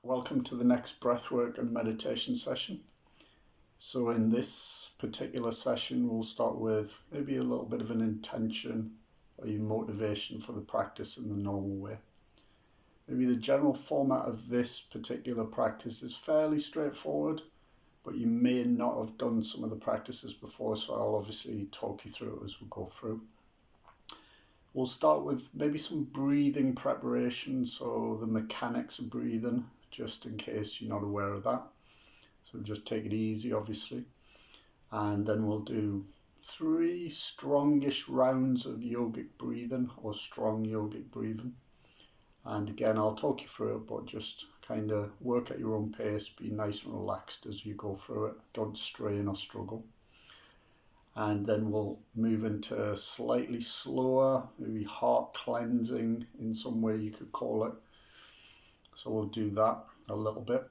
Welcome to the next breathwork and meditation session. So in this particular session, we'll start with maybe a little bit of an intention or your motivation for the practice in the normal way. Maybe the general format of this particular practice is fairly straightforward, but you may not have done some of the practices before, so I'll obviously talk you through it as we go through. We'll start with maybe some breathing preparation, so the mechanics of breathing, just in case you're not aware of that. So just take it easy, obviously. And then we'll do 3 strongish rounds of yogic breathing or strong yogic breathing. And again, I'll talk you through it, but just kind of work at your own pace, be nice and relaxed as you go through it. Don't strain or struggle. And then we'll move into slightly slower, maybe heart cleansing in some way you could call it. So we'll do that a little bit.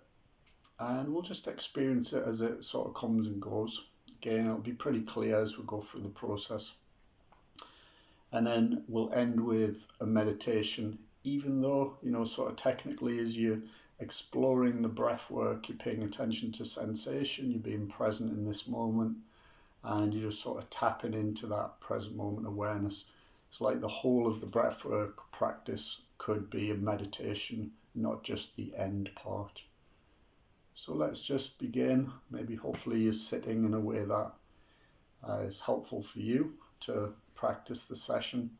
And we'll just experience it as it sort of comes and goes. Again, it'll be pretty clear as we go through the process. And then we'll end with a meditation, even though, sort of technically as you're exploring the breath work, you're paying attention to sensation, you're being present in this moment, and you're just sort of tapping into that present moment awareness. It's like the whole of the breathwork practice could be a meditation, not just the end part. So let's just begin. Maybe hopefully you're sitting in a way that is helpful for you to practice the session.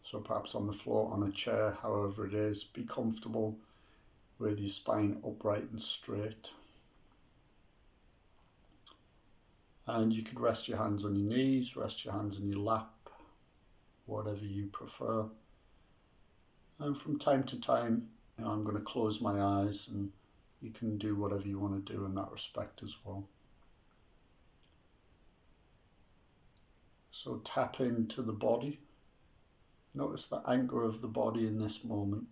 So perhaps on the floor, on a chair, however it is, be comfortable with your spine upright and straight. And you could rest your hands on your knees, rest your hands on your lap, whatever you prefer. And from time to time, I'm going to close my eyes and you can do whatever you want to do in that respect as well. So tap into the body. Notice the anchor of the body in this moment.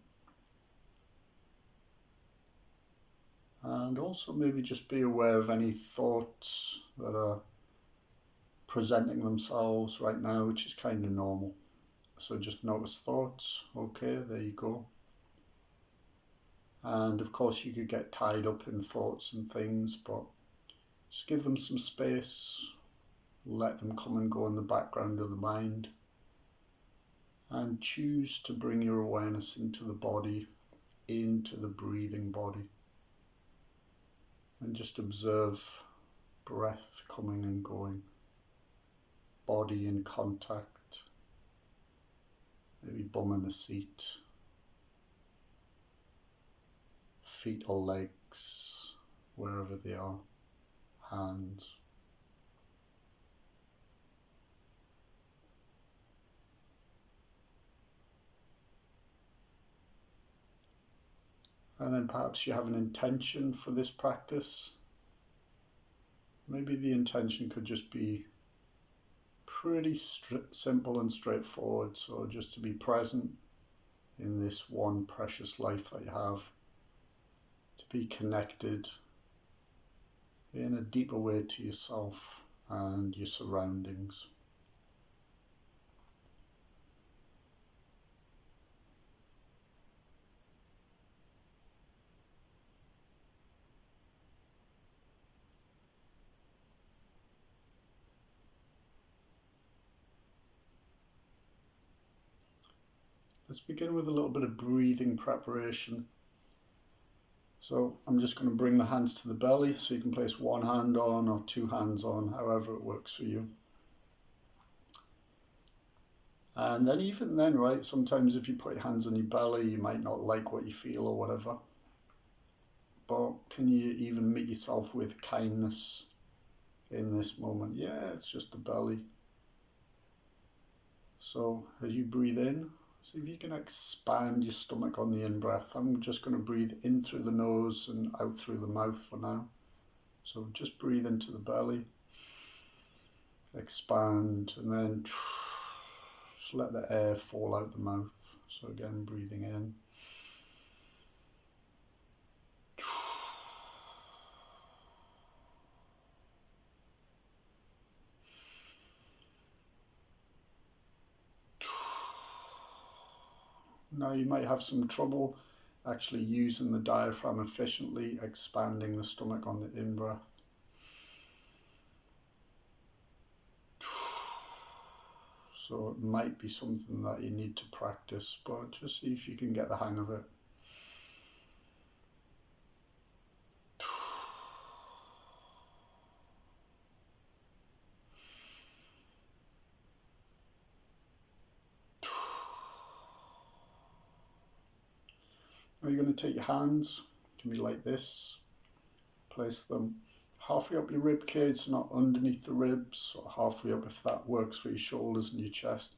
And also maybe just be aware of any thoughts that are presenting themselves right now, which is kind of normal. So just notice thoughts. Okay, there you go. And of course you could get tied up in thoughts and things, but just give them some space. Let them come and go in the background of the mind. And choose to bring your awareness into the body, into the breathing body. And just observe breath coming and going, body in contact, maybe bum in the seat, feet or legs, wherever they are, hands. And then perhaps you have an intention for this practice. Maybe the intention could just be pretty simple and straightforward. So just to be present in this one precious life that you have. To be connected in a deeper way to yourself and your surroundings. Let's begin with a little bit of breathing preparation. So I'm just going to bring the hands to the belly, so you can place one hand on or 2 hands on, however it works for you. And then even then, right, sometimes if you put your hands on your belly, you might not like what you feel or whatever. But can you even meet yourself with kindness in this moment? Yeah, it's just the belly. So as you breathe in, see if you can expand your stomach on the in-breath. I'm just going to breathe in through the nose and out through the mouth for now. So just breathe into the belly, expand, and then just let the air fall out the mouth. So again, breathing in. Now you might have some trouble actually using the diaphragm efficiently, expanding the stomach on the in-breath. So it might be something that you need to practice, but just see if you can get the hang of it. Now you're going to take your hands, it can be like this, place them halfway up your rib cage, not underneath the ribs, or halfway up if that works for your shoulders and your chest.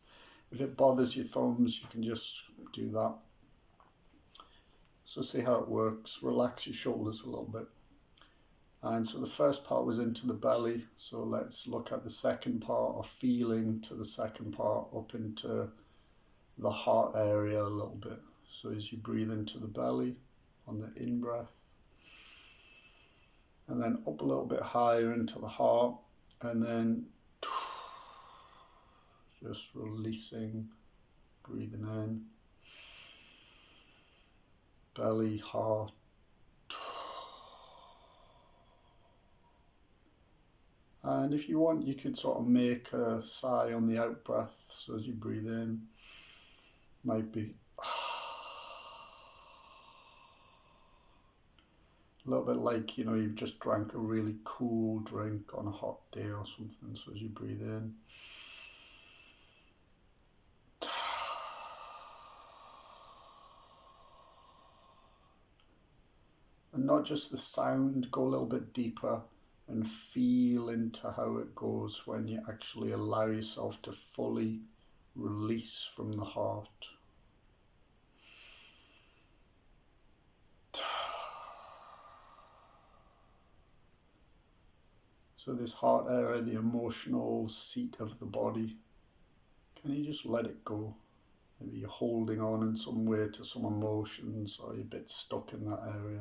If it bothers your thumbs, you can just do that. So see how it works. Relax your shoulders a little bit. And so the first part was into the belly. So let's look at the second part, or feeling to the second part up into the heart area a little bit. So as you breathe into the belly on the in-breath, and then up a little bit higher into the heart, and then just releasing, breathing in, belly, heart. And if you want, you could sort of make a sigh on the out breath. So as you breathe in, might be a little bit like, you've just drank a really cool drink on a hot day or something. So as you breathe in, and not just the sound, go a little bit deeper and feel into how it goes when you actually allow yourself to fully release from the heart. So this heart area, the emotional seat of the body, can you just let it go? Maybe you're holding on in some way to some emotions, or you're a bit stuck in that area.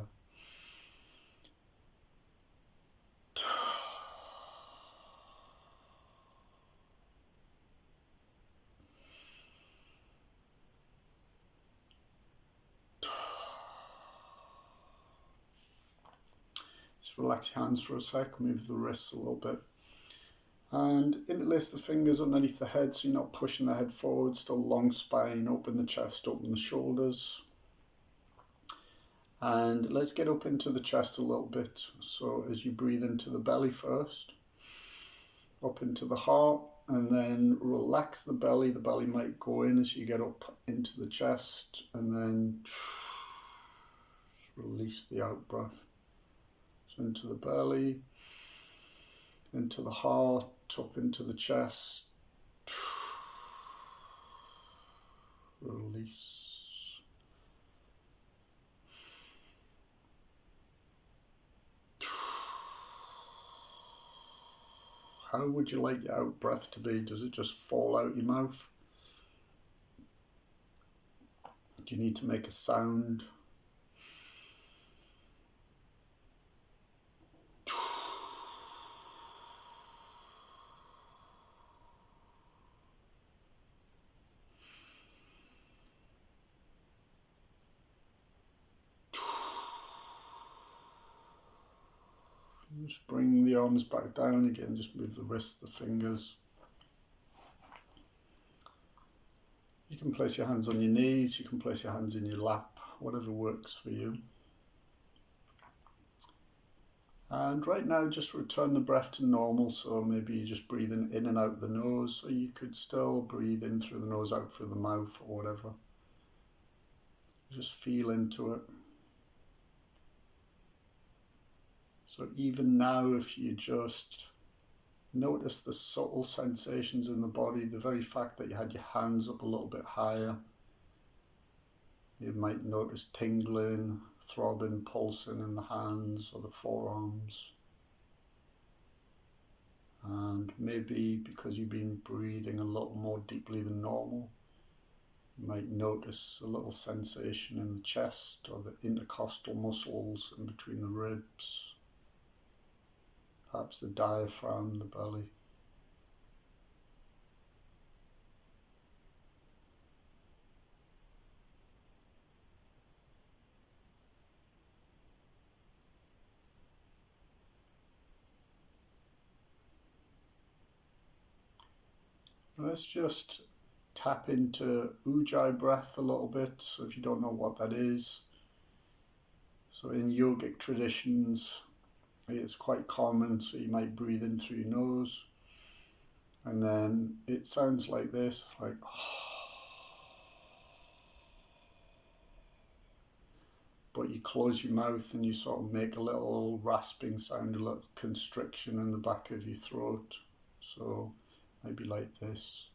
Just relax your hands for a sec, move the wrists a little bit. And interlace the fingers underneath the head so you're not pushing the head forward, still long spine, open the chest, open the shoulders. And let's get up into the chest a little bit. So as you breathe into the belly first, up into the heart, and then relax the belly. The belly might go in as you get up into the chest, and then release the out breath. So into the belly, into the heart, up into the chest, release. How would you like your out breath to be? Does it just fall out your mouth? Do you need to make a sound? Just bring the arms back down again, just move the wrists, the fingers. You can place your hands on your knees, you can place your hands in your lap, whatever works for you. And right now just return the breath to normal, so maybe you're just breathing in and out the nose, or you could still breathe in through the nose, out through the mouth, or whatever. Just feel into it. So even now, if you just notice the subtle sensations in the body, the very fact that you had your hands up a little bit higher, you might notice tingling, throbbing, pulsing in the hands or the forearms. And maybe because you've been breathing a little more deeply than normal, you might notice a little sensation in the chest or the intercostal muscles in between the ribs. Perhaps the diaphragm, the belly. Let's just tap into Ujjayi breath a little bit. So if you don't know what that is, so in yogic traditions, it's quite common. So you might breathe in through your nose, and then it sounds like this, like but you close your mouth and you sort of make a little rasping sound, a little constriction in the back of your throat. So maybe like this.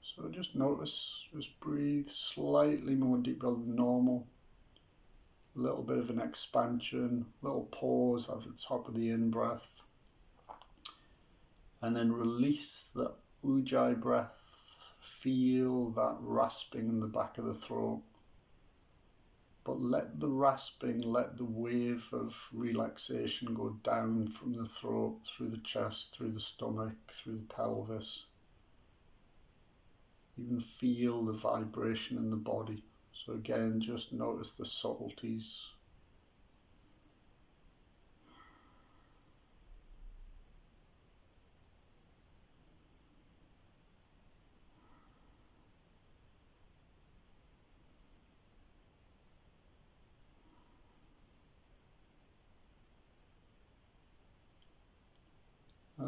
So just notice, just breathe slightly more deeply than normal. A little bit of an expansion, little pause at the top of the in-breath. And then release the Ujjayi breath. Feel that rasping in the back of the throat. But let the rasping, let the wave of relaxation go down from the throat, through the chest, through the stomach, through the pelvis. Even feel the vibration in the body. So again, just notice the subtleties.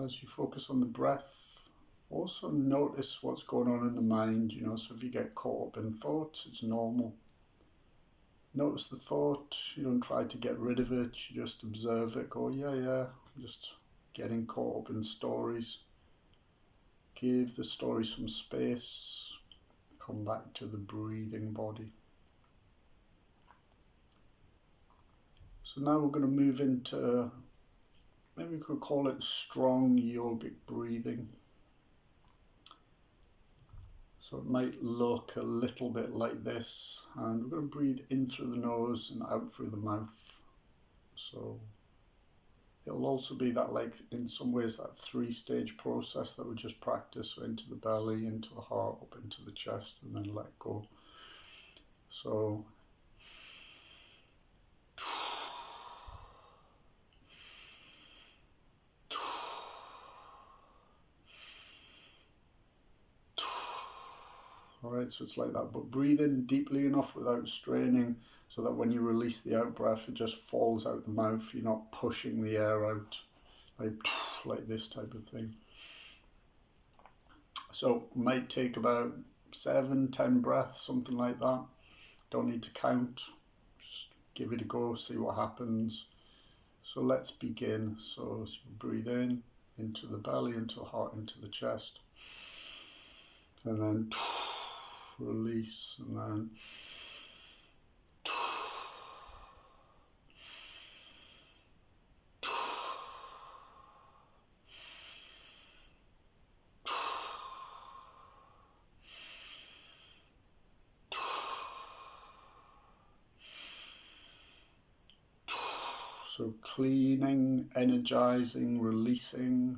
As you focus on the breath, also notice what's going on in the mind, so if you get caught up in thoughts, it's normal. Notice the thought, you don't try to get rid of it, you just observe it, go, yeah, just getting caught up in stories. Give the story some space, come back to the breathing body. So now we're going to move into, maybe we could call it strong yogic breathing. So it might look a little bit like this, and we're going to breathe in through the nose and out through the mouth. So it'll also be that, like in some ways, that 3-stage process that we just practiced. So into the belly, into the heart, up into the chest, and then let go. So alright, so it's like that, but breathe in deeply enough without straining, so that when you release the out breath, it just falls out the mouth. You're not pushing the air out like this type of thing. So it might take about 7-10 breaths, something like that. Don't need to count, just give it a go, see what happens. So let's begin. So breathe in, into the belly, into the heart, into the chest, and then release, and then so cleaning, energizing, releasing.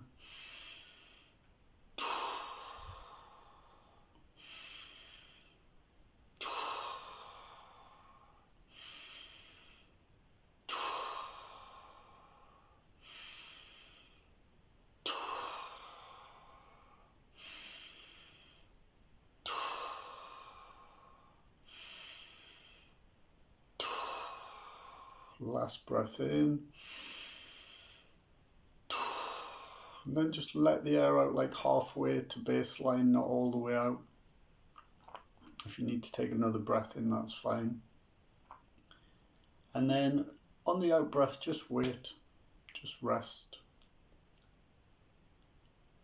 Last breath in. And then just let the air out like halfway to baseline, not all the way out. If you need to take another breath in, that's fine. And then on the out breath, just wait, just rest.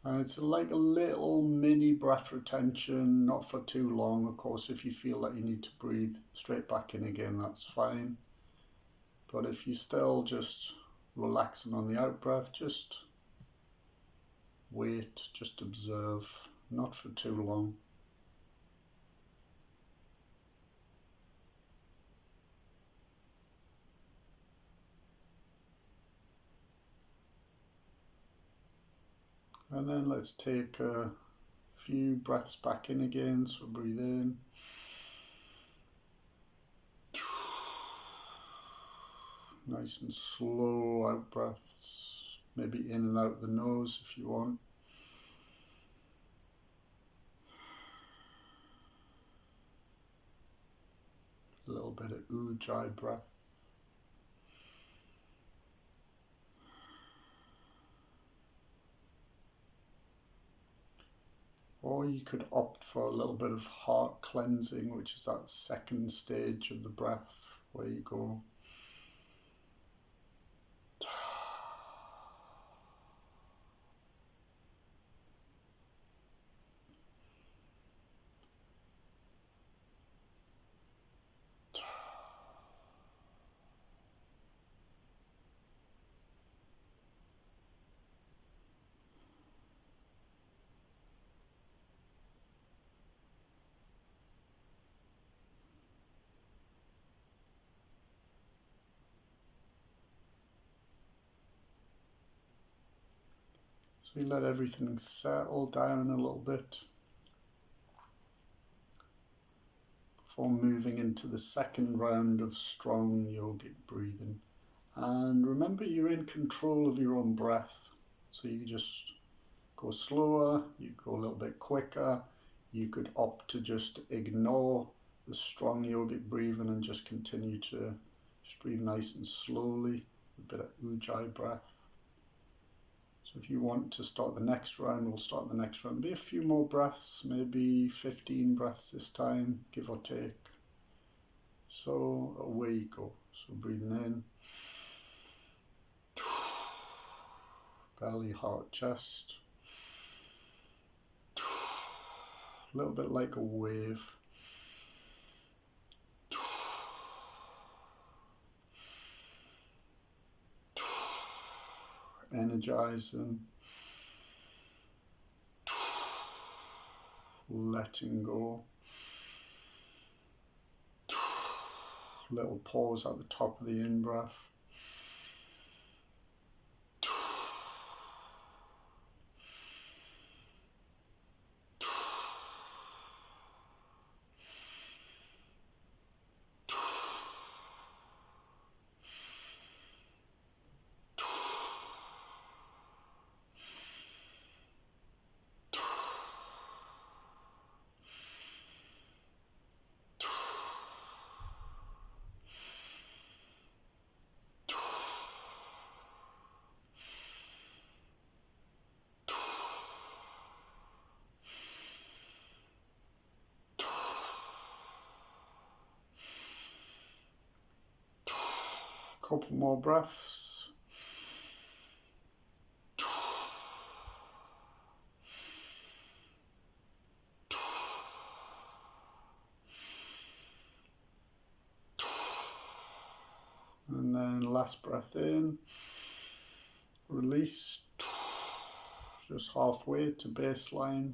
And it's like a little mini breath retention, not for too long. Of course, if you feel like you need to breathe straight back in again, that's fine. But if you're still just relaxing on the out breath, just wait, just observe, not for too long. And then let's take a few breaths back in again, so breathe in. Nice and slow out breaths, maybe in and out the nose if you want. A little bit of ujjayi breath. Or you could opt for a little bit of heart cleansing, which is that second stage of the breath where you go so you let everything settle down a little bit before moving into the second round of strong yogic breathing. And remember, you're in control of your own breath, so you just go slower, you go a little bit quicker. You could opt to just ignore the strong yogic breathing and just continue to just breathe nice and slowly, a bit of ujjayi breath. So if you want to start the next round, we'll start the next round. Be a few more breaths, maybe 15 breaths this time, give or take. So away you go. So breathing in, belly, heart, chest. A little bit like a wave. Energizing. Letting go. Little pause at the top of the in-breath. Couple more breaths. And then last breath in. Release. Just halfway to baseline.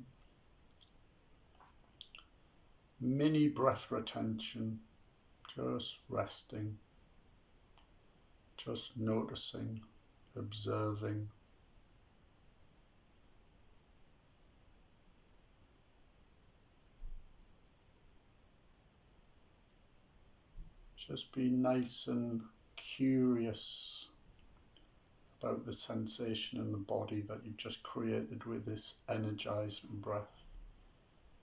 Mini breath retention. Just resting. Just noticing, observing. Just be nice and curious about the sensation in the body that you've just created with this energizing breath.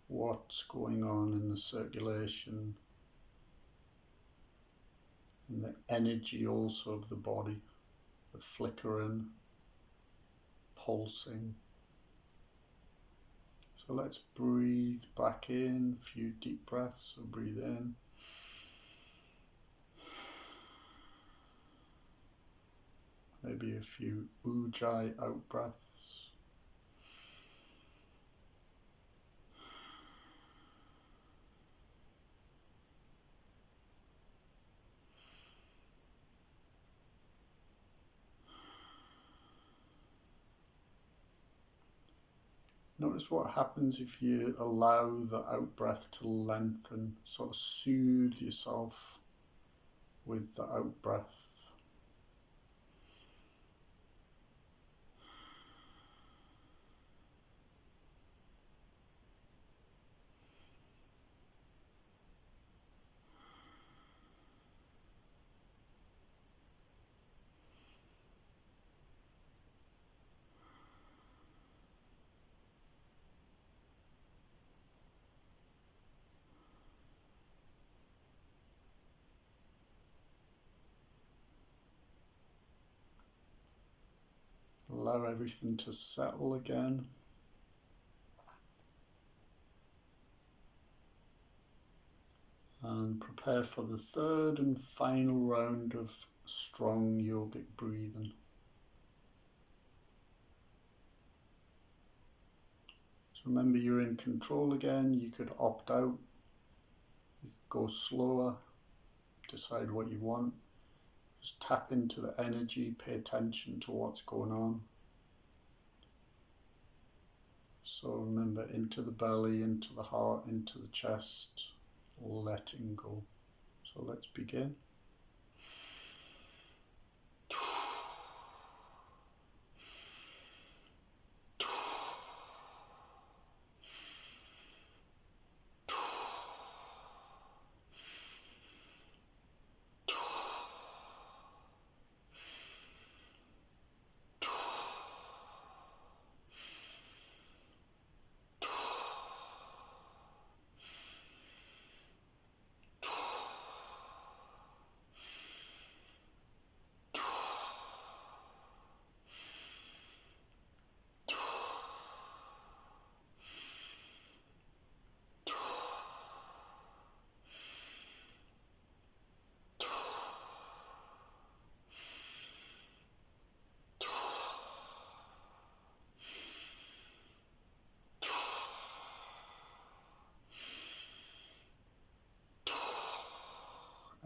What's going on in the circulation, and the energy also of the body, the flickering, pulsing. So let's breathe back in, a few deep breaths. So breathe in. Maybe a few ujjayi out breaths. Notice what happens if you allow the out breath to lengthen, sort of soothe yourself with the out breath. allow everything to settle again. And prepare for the third and final round of strong yogic breathing. So remember, you're in control again. You could opt out, you could go slower, decide what you want. Just tap into the energy, pay attention to what's going on. So remember, into the belly, into the heart, into the chest, letting go. So let's begin.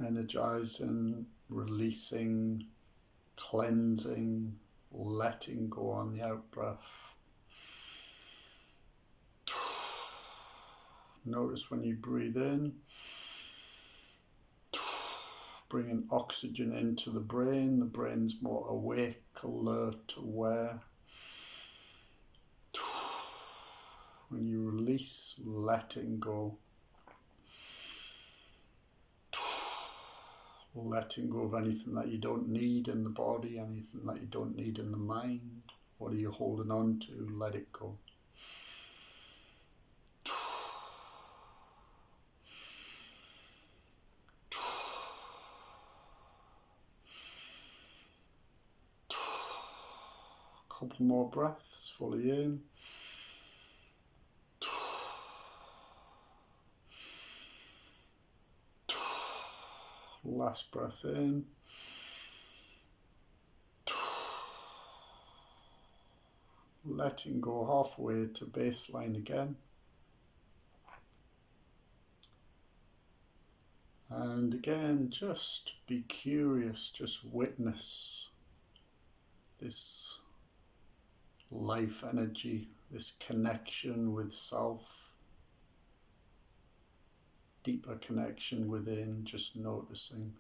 Energizing, releasing, cleansing, letting go on the out breath. Notice when you breathe in, bringing oxygen into the brain's more awake, alert, aware. When you release, letting go. Letting go of anything that you don't need in the body, anything that you don't need in the mind. What are you holding on to? Let it go. Couple more breaths, fully in. Last breath in. Letting go halfway to baseline again. And again, just be curious, just witness this life energy, this connection with self. Deeper connection within, just noticing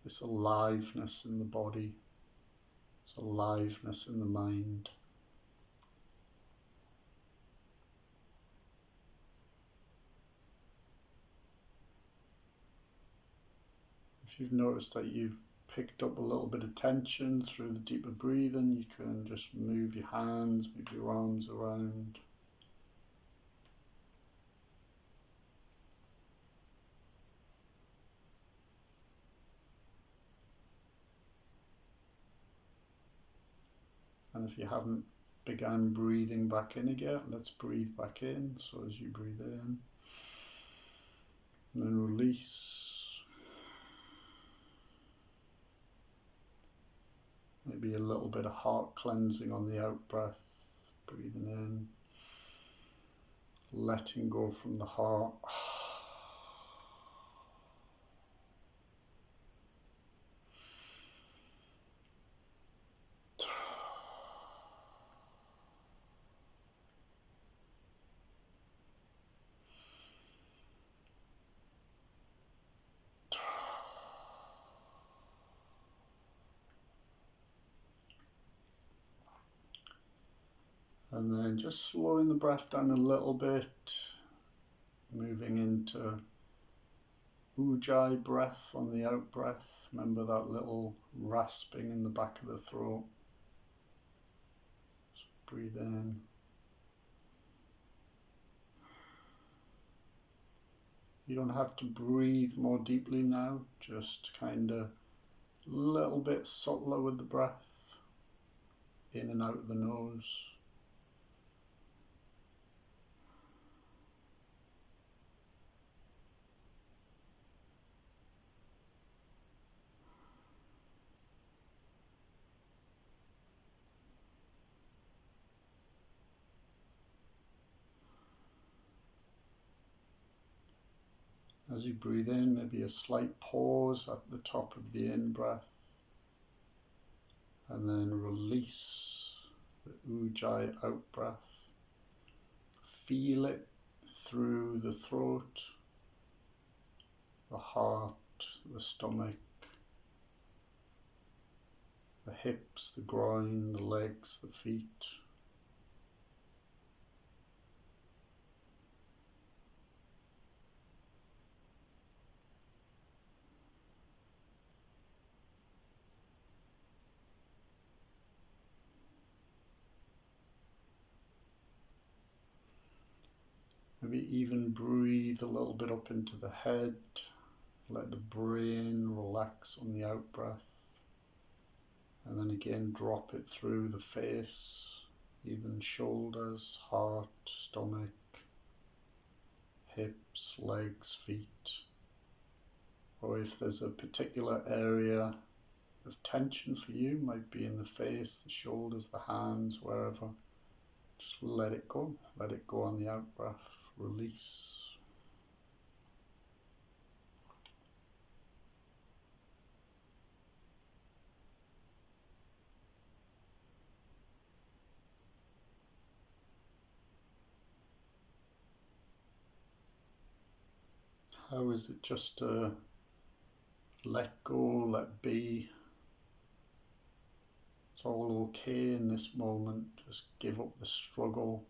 this aliveness in the body, this aliveness in the mind. If you've noticed that you've picked up a little bit of tension through the deeper breathing, you can just move your hands, move your arms around. And if you haven't begun breathing back in again, let's breathe back in. So as you breathe in, and then release. Maybe a little bit of heart cleansing on the out breath, breathing in, letting go from the heart. And then just slowing the breath down a little bit, moving into Ujjayi breath on the out breath. Remember that little rasping in the back of the throat. Just breathe in. You don't have to breathe more deeply now, just kind of a little bit subtler with the breath. in and out of the nose. As you breathe in, maybe a slight pause at the top of the in-breath, and then release the Ujjayi out-breath. Feel it through the throat, the heart, the stomach, the hips, the groin, the legs, the feet. Maybe even breathe a little bit up into the head. Let the brain relax on the out-breath. And then again drop it through the face, even shoulders, heart, stomach, hips, legs, feet. Or if there's a particular area of tension for you, might be in the face, the shoulders, the hands, wherever. Just let it go on the out-breath, release. How is it just to let go, let be? It's all okay in this moment. Just give up the struggle.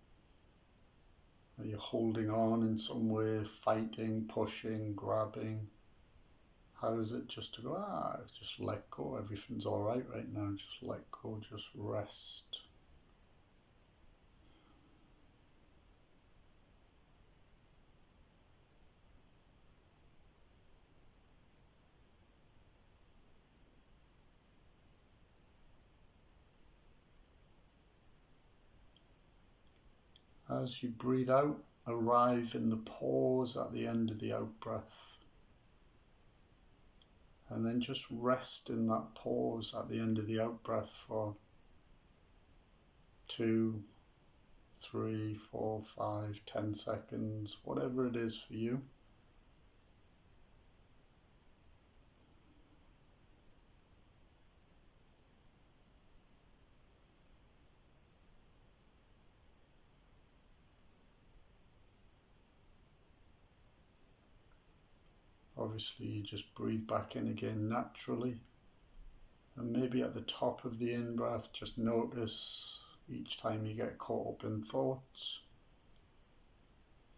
Are you holding on in some way, fighting, pushing, grabbing? How is it just to go, just let go, everything's alright right now, just let go, just rest. As you breathe out, arrive in the pause at the end of the out-breath. And then just rest in that pause at the end of the out-breath for 2, 3, 4, 5, 10 seconds, whatever it is for you. Obviously, you just breathe back in again naturally. And maybe at the top of the in-breath, just notice each time you get caught up in thoughts.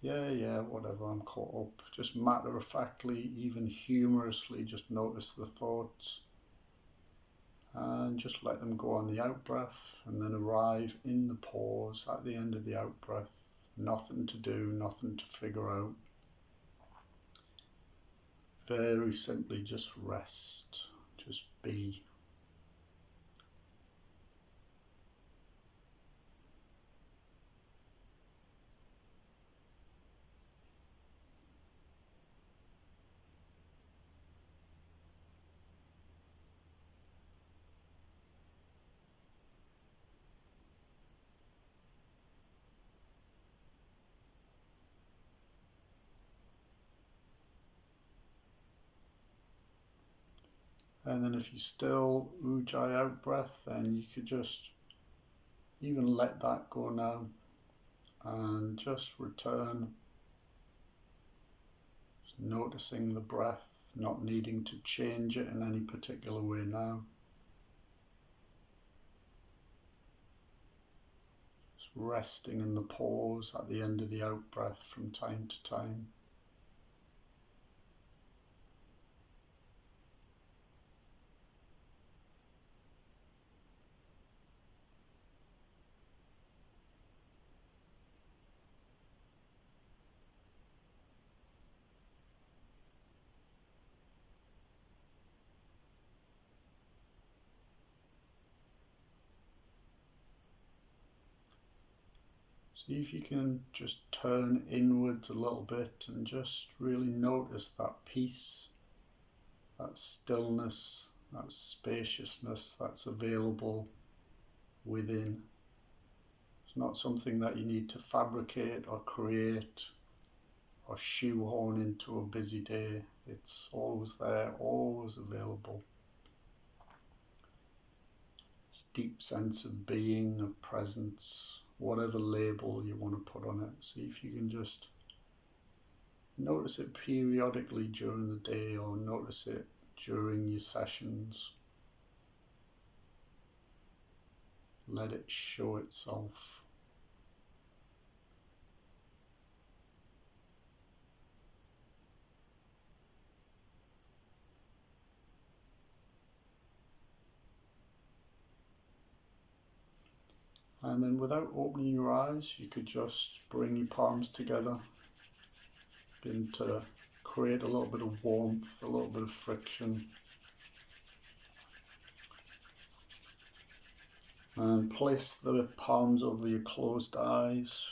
Yeah, whatever, I'm caught up. Just matter-of-factly, even humorously, just notice the thoughts. And just let them go on the out-breath, and then arrive in the pause at the end of the out-breath. Nothing to do, nothing to figure out. Very simply just rest, just be. And then if you still Ujjayi out breath, then you could just even let that go now and just return, just noticing the breath, not needing to change it in any particular way now. Just resting in the pause at the end of the out breath from time to time. See if you can just turn inwards a little bit and just really notice that peace, that stillness, that spaciousness that's available within. It's not something that you need to fabricate or create or shoehorn into a busy day. It's always there, always available. This deep sense of being, of presence, whatever label you want to put on it. See if you can just notice it periodically during the day, or notice it during your sessions. Let it show itself. And then without opening your eyes, you could just bring your palms together, begin to create a little bit of warmth, a little bit of friction. And place the palms over your closed eyes.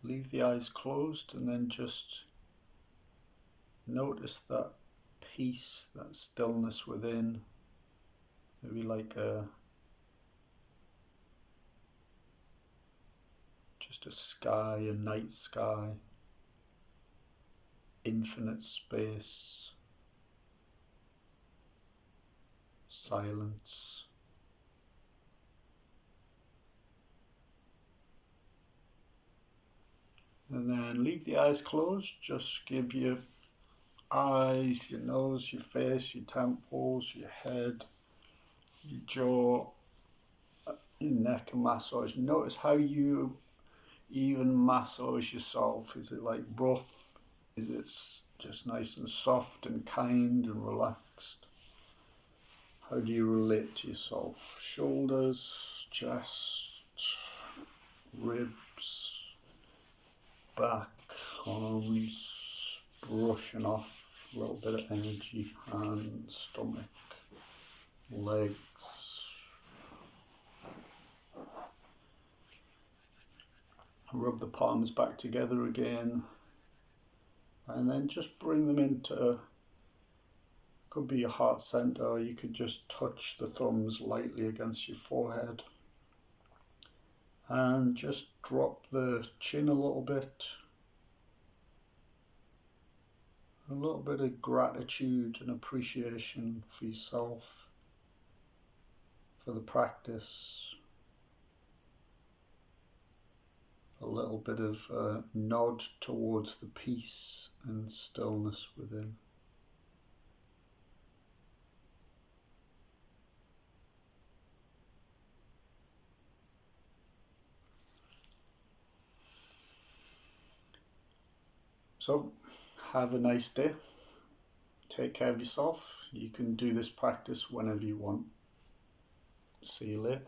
Leave the eyes closed and then just notice that peace, that stillness within. Maybe like just a sky, a night sky, infinite space, silence. And then leave the eyes closed, just give your eyes, your nose, your face, your temples, your head, your jaw, your neck a massage. Notice how you even massage yourself. Is it like rough? Is it just nice and soft and kind and relaxed? How do you relate to yourself? Shoulders, chest, ribs, back, arms, brushing off a little bit of energy, hands, stomach, legs. Rub the palms back together again, and then just bring them into, could be your heart center, or you could just touch the thumbs lightly against your forehead. And just drop the chin a little bit. A little bit of gratitude and appreciation for yourself, for the practice. A little bit of a nod towards the peace and stillness within. So, have a nice day. Take care of yourself. You can do this practice whenever you want. See you later.